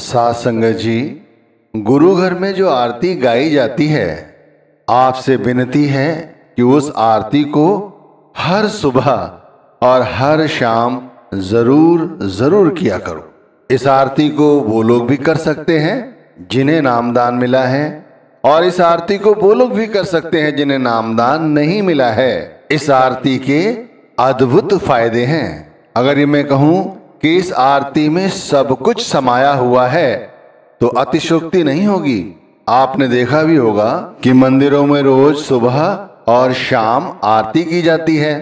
साथ संगत जी, गुरु घर में जो आरती गाई जाती है, आपसे विनती है कि उस आरती को हर सुबह और हर शाम जरूर जरूर किया करो। इस आरती को वो लोग भी कर सकते हैं जिन्हें नामदान मिला है, और इस आरती को वो लोग भी कर सकते हैं जिन्हें नामदान नहीं मिला है। इस आरती के अद्भुत फायदे हैं। अगर ये मैं कहूं कि इस आरती में सब कुछ समाया हुआ है तो अतिशयोक्ति नहीं होगी। आपने देखा भी होगा कि मंदिरों में रोज सुबह और शाम आरती की जाती है।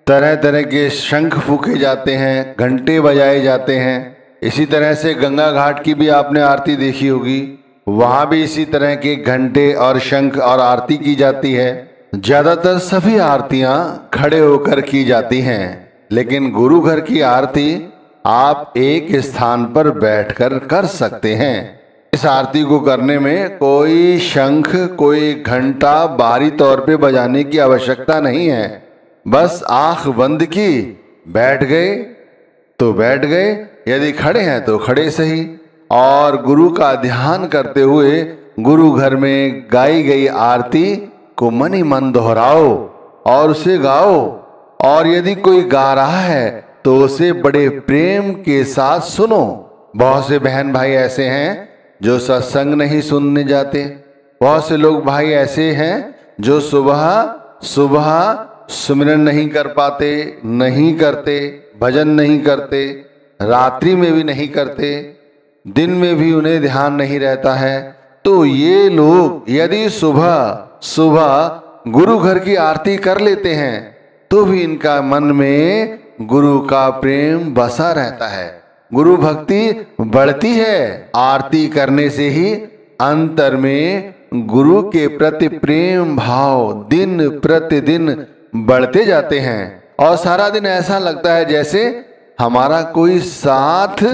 तरह तरह के शंख फूके जाते हैं, घंटे बजाए जाते हैं। इसी तरह से गंगा घाट की भी आपने आरती देखी होगी, वहां भी इसी तरह के घंटे और शंख और आरती की जाती है। ज्यादातर सभी आरतियां खड़े होकर की जाती हैं, लेकिन गुरु घर की आरती आप एक स्थान पर बैठकर कर सकते हैं। इस आरती को करने में कोई शंख, कोई घंटा बाहरी तौर पे बजाने की आवश्यकता नहीं है। बस आंख बंद की, बैठ गए तो बैठ गए, यदि खड़े हैं तो खड़े सही, और गुरु का ध्यान करते हुए गुरु घर में गाई गई आरती को मन ही मन दोहराओ और उसे गाओ। और यदि कोई गा रहा है तो उसे बड़े प्रेम के साथ सुनो। बहुत से बहन भाई ऐसे हैं जो सत्संग नहीं सुनने जाते। बहुत से लोग भाई ऐसे हैं जो सुबह सुबह सुमिरन नहीं कर पाते, नहीं करते, भजन नहीं करते, रात्रि में भी नहीं करते, दिन में भी उन्हें ध्यान नहीं रहता है। तो ये लोग यदि सुबह सुबह गुरु घर की आरती कर लेते हैं तो भी इनका मन में गुरु का प्रेम बसा रहता है, गुरु भक्ति बढ़ती है। आरती करने से ही अंतर में गुरु के प्रति प्रेम भाव दिन प्रतिदिन बढ़ते जाते हैं, और सारा दिन ऐसा लगता है जैसे हमारा कोई साथ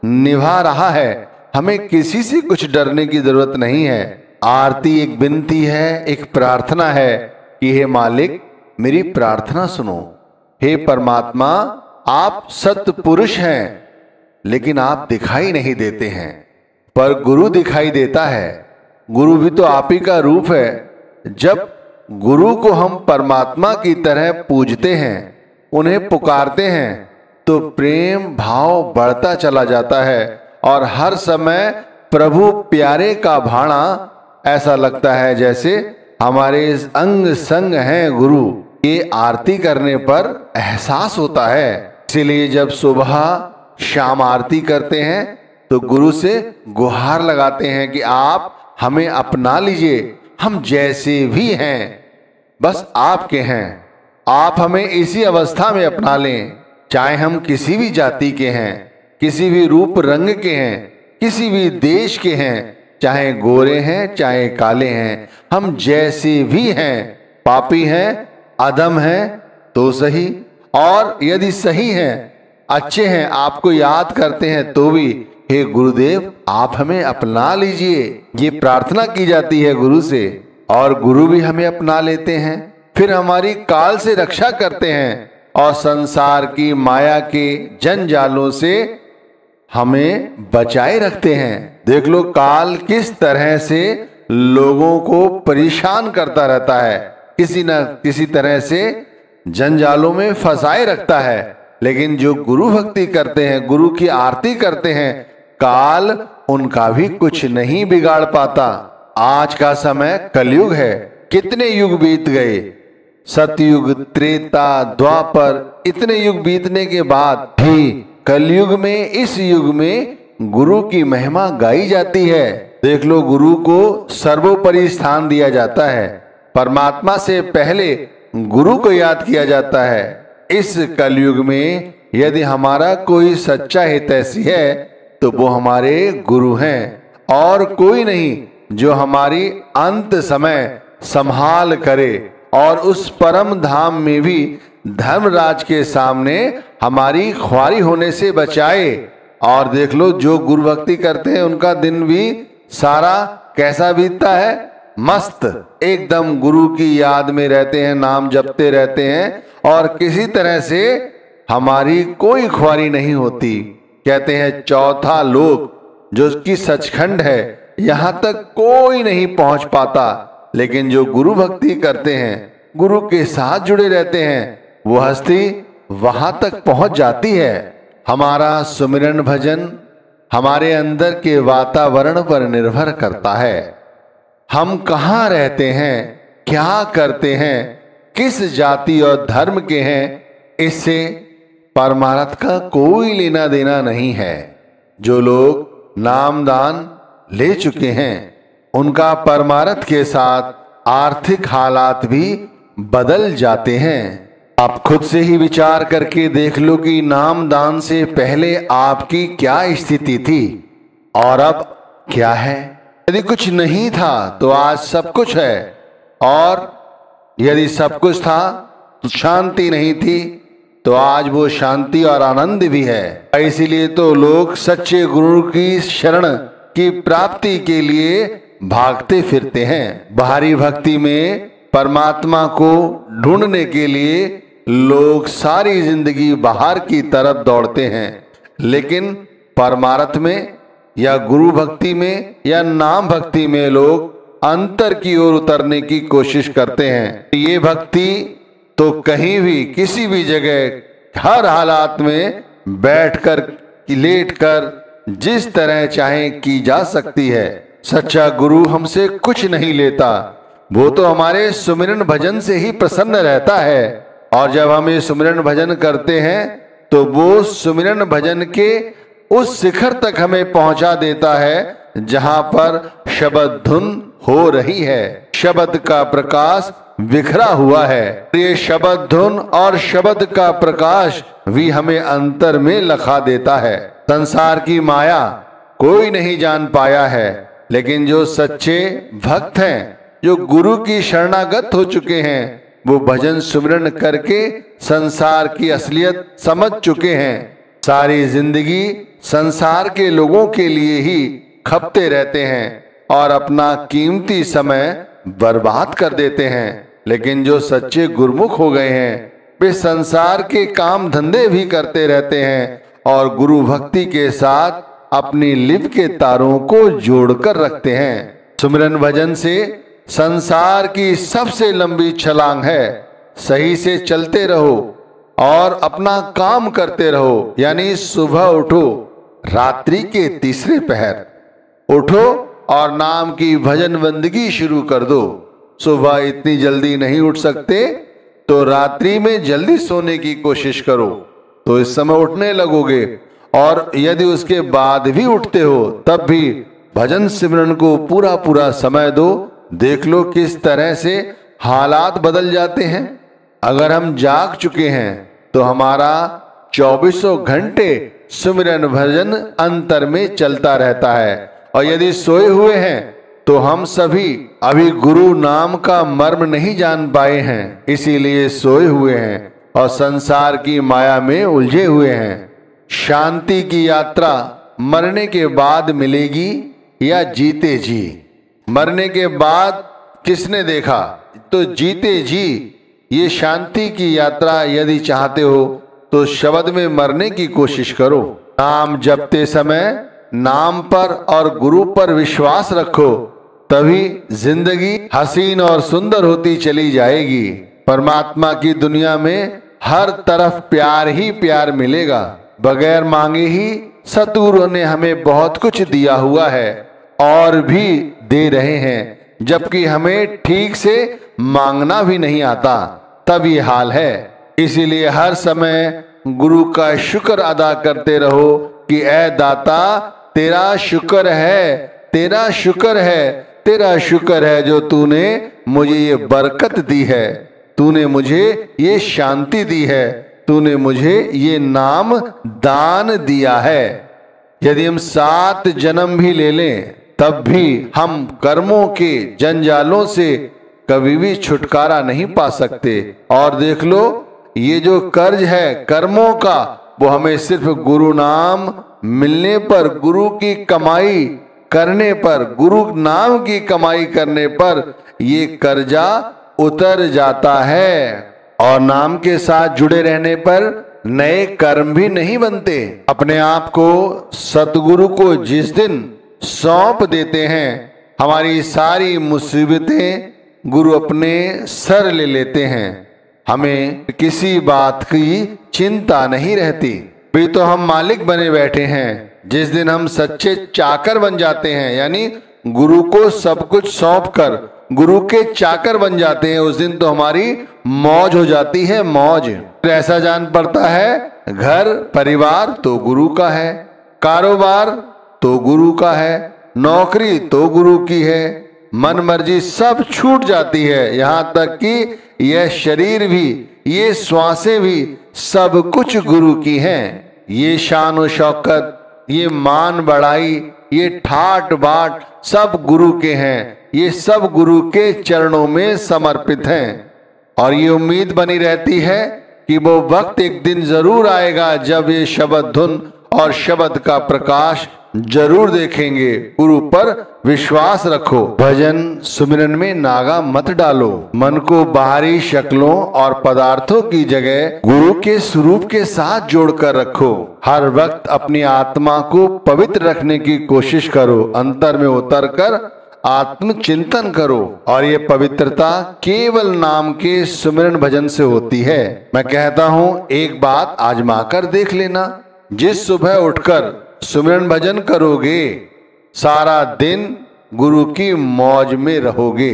निभा रहा है। हमें किसी से कुछ डरने की जरूरत नहीं है। आरती एक विनती है, एक प्रार्थना है कि हे मालिक मेरी प्रार्थना सुनो। हे परमात्मा, आप सत्य पुरुष हैं लेकिन आप दिखाई नहीं देते हैं, पर गुरु दिखाई देता है। गुरु भी तो आप ही का रूप है। जब गुरु को हम परमात्मा की तरह पूजते हैं, उन्हें पुकारते हैं, तो प्रेम भाव बढ़ता चला जाता है और हर समय प्रभु प्यारे का भाणा ऐसा लगता है जैसे हमारे अंग संग हैं गुरु। ये आरती करने पर एहसास होता है। इसीलिए जब सुबह शाम आरती करते हैं तो गुरु से गुहार लगाते हैं कि आप हमें अपना लीजिए, हम जैसे भी हैं बस आपके हैं। आप हमें इसी अवस्था में अपना लें, चाहे हम किसी भी जाति के हैं, किसी भी रूप रंग के हैं, किसी भी देश के हैं, चाहे गोरे हैं चाहे काले हैं, हम जैसे भी हैं, पापी हैं अधम हैं तो सही, और यदि सही हैं अच्छे हैं आपको याद करते हैं तो भी हे गुरुदेव आप हमें अपना लीजिए। ये प्रार्थना की जाती है गुरु से, और गुरु भी हमें अपना लेते हैं, फिर हमारी काल से रक्षा करते हैं और संसार की माया के जंजालों से हमें बचाए रखते हैं। देख लो काल किस तरह से लोगों को परेशान करता रहता है, किसी न किसी तरह से जंजालों में फंसाए रखता है। लेकिन जो गुरु भक्ति करते हैं, गुरु की आरती करते हैं, काल उनका भी कुछ नहीं बिगाड़ पाता। आज का समय कलयुग है, कितने युग बीत गए, सतयुग, त्रेता, द्वापर, इतने युग बीतने के बाद भी कलयुग में, इस युग में गुरु की महिमा गाई जाती है। देख लो गुरु को सर्वोपरि स्थान दिया जाता है, परमात्मा से पहले गुरु को याद किया जाता है। इस कलयुग में यदि हमारा कोई सच्चा हितैषी है तो वो हमारे गुरु हैं, और कोई नहीं जो हमारी अंत समय संभाल करे और उस परम धाम में भी धर्मराज के सामने हमारी ख्वारी होने से बचाए। और देख लो जो गुरु भक्ति करते हैं उनका दिन भी सारा कैसा बीतता है, मस्त, एकदम गुरु की याद में रहते हैं, नाम जपते रहते हैं, और किसी तरह से हमारी कोई ख्वारी नहीं होती। कहते हैं चौथा लोक जो कि सचखंड है, यहाँ तक कोई नहीं पहुंच पाता। लेकिन जो गुरु भक्ति करते हैं, गुरु के साथ जुड़े रहते हैं, वो हस्ती वहां तक पहुंच जाती है। हमारा सुमिरन भजन हमारे अंदर के वातावरण पर निर्भर करता है। हम कहाँ रहते हैं, क्या करते हैं, किस जाति और धर्म के हैं, इससे परमार्थ का कोई लेना देना नहीं है। जो लोग नामदान ले चुके हैं, उनका परमार्थ के साथ आर्थिक हालात भी बदल जाते हैं। आप खुद से ही विचार करके देख लो कि नामदान से पहले आपकी क्या स्थिति थी और अब क्या है। यदि कुछ नहीं था तो आज सब कुछ है, और यदि सब कुछ था तो शांति नहीं थी तो आज वो शांति और आनंद भी है। इसीलिए तो लोग सच्चे गुरु की शरण की प्राप्ति के लिए भागते फिरते हैं। बाहरी भक्ति में परमात्मा को ढूंढने के लिए लोग सारी जिंदगी बाहर की तरफ दौड़ते हैं, लेकिन परमार्थ में या गुरु भक्ति में या नाम भक्ति में लोग अंतर की ओर उतरने की कोशिश करते हैं। ये भक्ति तो कहीं भी किसी भी जगह हर हालात में बैठकर लेटकर जिस तरह चाहे की जा सकती है। सच्चा गुरु हमसे कुछ नहीं लेता, वो तो हमारे सुमिरन भजन से ही प्रसन्न रहता है। और जब हम ये सुमिरन भजन करते हैं तो वो सुमिरन भजन के उस शिखर तक हमें पहुंचा देता है जहां पर शब्द धुन हो रही है, शब्द का प्रकाश बिखरा हुआ है। ये शब्द धुन और शब्द का प्रकाश भी हमें अंतर में लखा देता है। संसार की माया कोई नहीं जान पाया है, लेकिन जो सच्चे भक्त हैं, जो गुरु की शरणागत हो चुके हैं, वो भजन सुमिरन करके संसार की असलियत समझ चुके हैं। सारी जिंदगी संसार के लोगों के लिए ही खपते रहते हैं और अपना कीमती समय बर्बाद कर देते हैं। लेकिन जो सच्चे गुरुमुख हो गए हैं, वे संसार के काम धंधे भी करते रहते हैं और गुरु भक्ति के साथ अपनी लिप के तारों को जोड़कर रखते हैं। सुमिरन भजन से संसार की सबसे लंबी छलांग है। सही से चलते रहो और अपना काम करते रहो। यानी सुबह उठो, रात्रि के तीसरे पहर उठो और नाम की भजन बंदगी शुरू कर दो। सुबह इतनी जल्दी नहीं उठ सकते तो रात्रि में जल्दी सोने की कोशिश करो, तो इस समय उठने लगोगे। और यदि उसके बाद भी उठते हो तब भी भजन सिमरन को पूरा पूरा समय दो। देख लो किस तरह से हालात बदल जाते हैं। अगर हम जाग चुके हैं तो हमारा 24 घंटे सुमिरन भजन अंतर में चलता रहता है, और यदि सोए हुए हैं तो हम सभी अभी गुरु नाम का मर्म नहीं जान पाए हैं, इसीलिए सोए हुए हैं और संसार की माया में उलझे हुए हैं। शांति की यात्रा मरने के बाद मिलेगी या जीते जी? मरने के बाद किसने देखा? तो जीते जी ये शांति की यात्रा यदि चाहते हो तो शब्द में मरने की कोशिश करो। नाम जपते समय नाम पर और गुरु पर विश्वास रखो, तभी जिंदगी हसीन और सुंदर होती चली जाएगी। परमात्मा की दुनिया में हर तरफ प्यार ही प्यार मिलेगा। बगैर मांगे ही सतगुरु ने हमें बहुत कुछ दिया हुआ है और भी दे रहे हैं, जबकि हमें ठीक से मांगना भी नहीं आता। तब ये हाल है। इसीलिए हर समय गुरु का शुक्र अदा करते रहो कि ऐ दाता तेरा शुक्र है, तेरा शुक्र है, तेरा शुक्र है जो तूने मुझे ये बरकत दी है, तूने मुझे ये शांति दी है, तूने मुझे ये नाम दान दिया है। यदि हम 7 जन्म भी ले लें तब भी हम कर्मों के जंजालों से कभी भी छुटकारा नहीं पा सकते। और देख लो ये जो कर्ज है कर्मों का, वो हमें सिर्फ गुरु नाम मिलने पर, गुरु की कमाई करने पर, गुरु नाम की कमाई करने पर ये कर्जा उतर जाता है। और नाम के साथ जुड़े रहने पर नए कर्म भी नहीं बनते। अपने आप को सतगुरु को जिस दिन सौंप देते हैं, हमारी सारी मुसीबतें गुरु अपने सर ले लेते हैं। हमें किसी बात की चिंता नहीं रहती। भी तो हम मालिक बने बैठे हैं। जिस दिन हम सच्चे चाकर बन जाते हैं, यानी गुरु को सब कुछ सौंप कर गुरु के चाकर बन जाते हैं, उस दिन तो हमारी मौज हो जाती है, मौज। ऐसा जान पड़ता है घर परिवार तो गुरु का है, कारोबार तो गुरु का है, नौकरी तो गुरु की है, मन मर्जी सब छूट जाती है। यहाँ तक कि यह शरीर भी, ये श्वासें भी सब कुछ गुरु की हैं। ये शान और शौकत, ये मान बढ़ाई, ये ठाट बाट सब गुरु के हैं। ये सब गुरु के चरणों में समर्पित हैं। और ये उम्मीद बनी रहती है कि वो वक्त एक दिन जरूर आएगा जब ये शब्द धुन और शब्द का प्रकाश जरूर देखेंगे। गुरु पर विश्वास रखो। भजन सुमिरन में नागा मत डालो। मन को बाहरी शक्लों और पदार्थों की जगह गुरु के स्वरूप के साथ जोड़कर रखो। हर वक्त अपनी आत्मा को पवित्र रखने की कोशिश करो। अंतर में उतरकर आत्म चिंतन करो। और ये पवित्रता केवल नाम के सुमिरन भजन से होती है। मैं कहता हूँ एक बात आजमा कर देख लेना। जिस सुबह उठकर सुमिरन भजन करोगे, सारा दिन गुरु की मौज में रहोगे।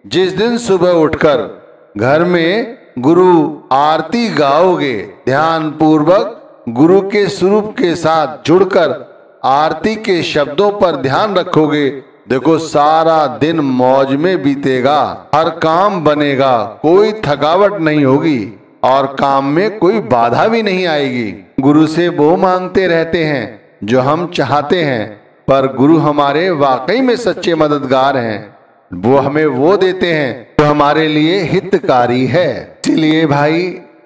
जिस दिन सुबह उठकर घर में गुरु आरती गाओगे, ध्यान पूर्वक गुरु के स्वरूप के साथ जुड़कर आरती के शब्दों पर ध्यान रखोगे, देखो सारा दिन मौज में बीतेगा। हर काम बनेगा, कोई थकावट नहीं होगी और काम में कोई बाधा भी नहीं आएगी। गुरु से वो मांगते रहते हैं जो हम चाहते हैं, पर गुरु हमारे वाकई में सच्चे मददगार हैं। वो हमें वो देते हैं जो हमारे लिए हितकारी है। इसीलिए भाई,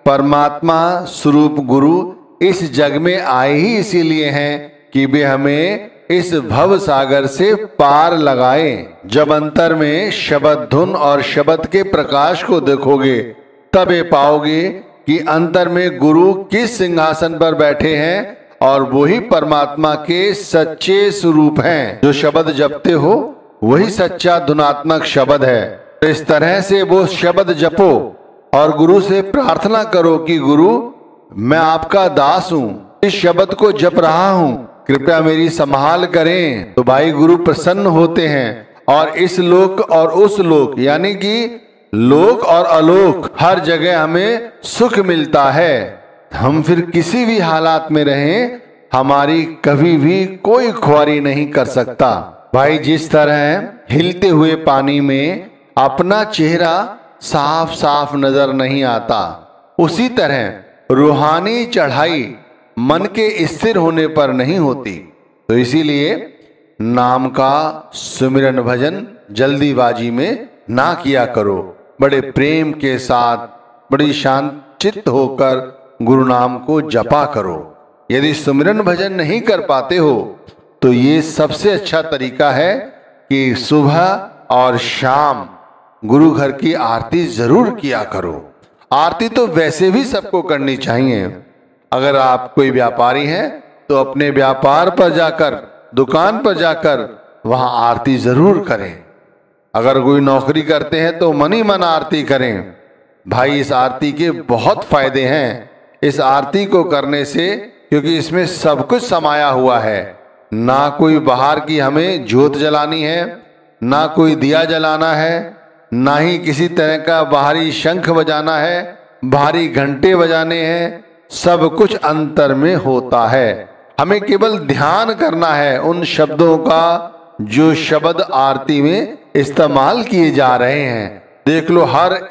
परमात्मा स्वरूप गुरु इस जग में आए ही इसीलिए हैं कि वे हमें इस भव सागर से पार लगाएं। जब अंतर में शब्द धुन और शब्द के प्रकाश को देखोगे, तब ये पाओगे कि अंतर में गुरु किस सिंहासन पर बैठे हैं और वही परमात्मा के सच्चे स्वरूप हैं। जो शब्द जपते हो वही सच्चा धुनात्मक शब्द है। इस तरह से वो शब्द जपो और गुरु से प्रार्थना करो कि गुरु, मैं आपका दास हूँ, इस शब्द को जप रहा हूँ, कृपया मेरी संभाल करें। तो भाई गुरु प्रसन्न होते हैं और इस लोक और उस लोक, यानी कि लोक और अलोक, हर जगह हमें सुख मिलता है। हम फिर किसी भी हालात में रहें, हमारी कभी भी कोई ख्वारी नहीं कर सकता। भाई जिस तरह हिलते हुए पानी में अपना चेहरा साफ साफ नजर नहीं आता, उसी तरह रूहानी चढ़ाई मन के स्थिर होने पर नहीं होती। तो इसीलिए नाम का सुमिरन भजन जल्दीबाजी में ना किया करो। बड़े प्रेम के साथ, बड़ी शांत चित्त होकर गुरु नाम को जपा करो। यदि सुमिरन भजन नहीं कर पाते हो तो ये सबसे अच्छा तरीका है कि सुबह और शाम गुरु घर की आरती जरूर किया करो। आरती तो वैसे भी सबको करनी चाहिए। अगर आप कोई व्यापारी हैं तो अपने व्यापार पर जाकर, दुकान पर जाकर वहां आरती जरूर करें। अगर कोई नौकरी करते हैं तो मन ही मन आरती करें। भाई इस आरती के बहुत फायदे हैं। इस आरती को करने से, क्योंकि इसमें सब कुछ समाया हुआ है। ना कोई बाहर की हमें ज्योत जलानी है, ना कोई दिया जलाना है, ना ही किसी तरह का बाहरी शंख बजाना है, बाहरी घंटे बजाने हैं। सब कुछ अंतर में होता है। हमें केवल ध्यान करना है उन शब्दों का जो शब्द आरती में इस्तेमाल किए जा रहे हैं। देख लो, हर